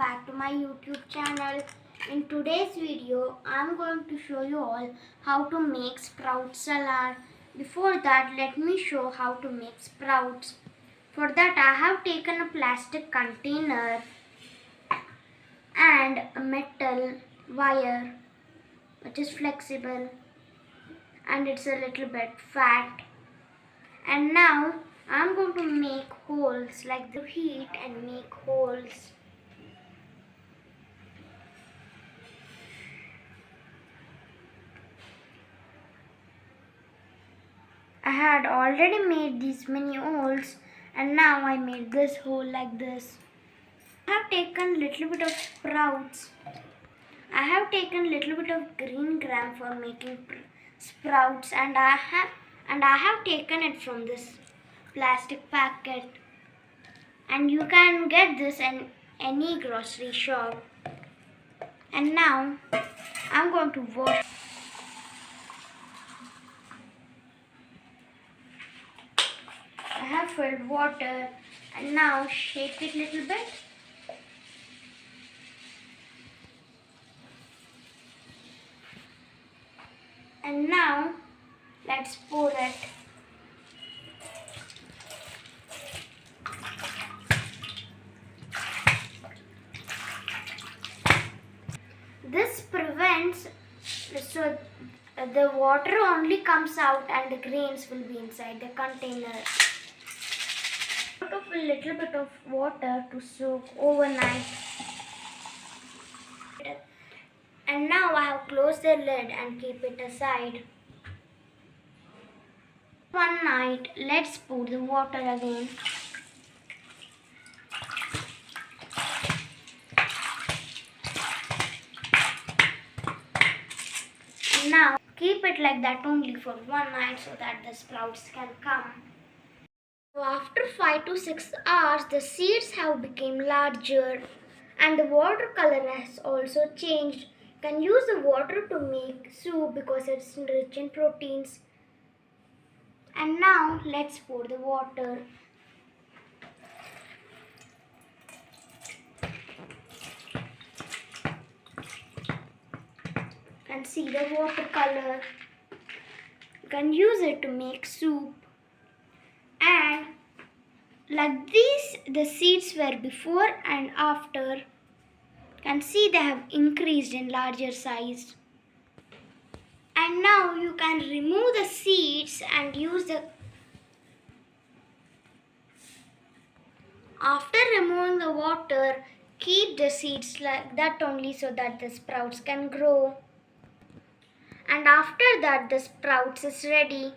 back to my YouTube channel. In today's video, I'm going to show you all how to make sprout salad. Before that, let me show how to make sprouts. For that, I have taken a plastic container and a metal wire which is flexible and it's a little bit fat. And now I'm going to make holes like the heat and make holes. I had already made these many holes and now I made this hole like this. I have taken little bit of sprouts. I have taken little bit of green gram for making sprouts and I have taken it from this plastic packet, and you can get this in any grocery shop. And now I'm going to wash. I have filled water and now shake it little bit. And now let's pour it. This prevents so the water only comes out and the grains will be inside the container. Put a little bit of water to soak overnight. And now I have closed the lid and keep it aside. One night, let's pour the water again. Now keep it like that only for one night so that the sprouts can come. So after 5 to 6 hours, the seeds have become larger and the water color has also changed. You can use the water to make soup because it's rich in proteins. And now let's pour the water. And see the water color. You can use it to make soup. And like these, the seeds were before and after. You can see they have increased in larger size. And now you can remove the seeds and use the... After removing the water, keep the seeds like that only so that the sprouts can grow. And after that, the sprouts is ready.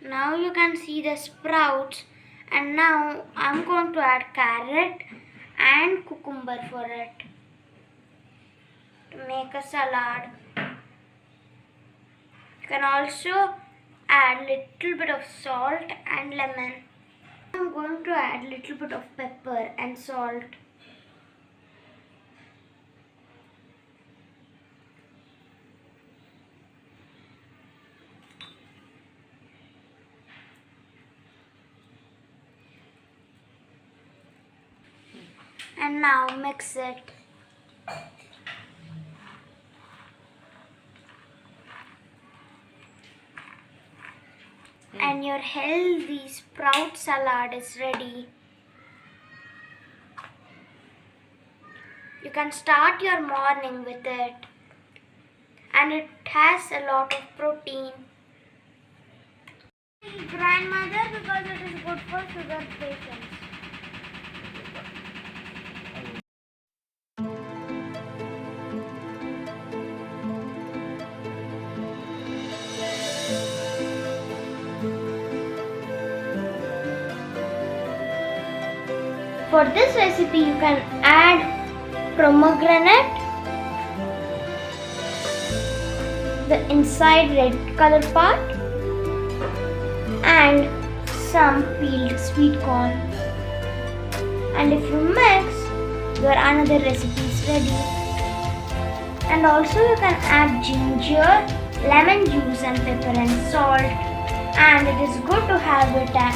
Now you can see the sprouts, and now I'm going to add carrot and cucumber for it to make a salad. You can also add little bit of salt and lemon. I'm going to add little bit of pepper and salt. And now mix it. And your healthy sprout salad is ready. You can start your morning with it, and it has a lot of protein. Grandmother, because it is good for sugar patients. For this recipe, you can add pomegranate, the inside red color part, and some peeled sweet corn. And if you mix, your another recipe is ready. And also you can add ginger, lemon juice and pepper and salt. And it is good to have it at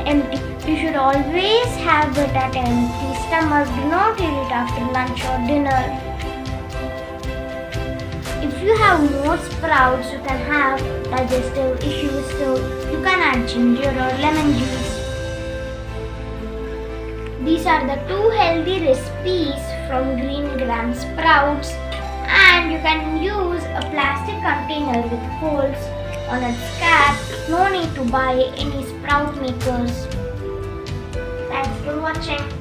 empty. You should always have it at empty stomach. Do not eat it after lunch or dinner. If you have more sprouts, you can have digestive issues, so you can add ginger or lemon juice. These are the 2 healthy recipes from green gram sprouts, and you can use a plastic container with holes on its cap. No need to buy any sprout makers. Thanks for watching.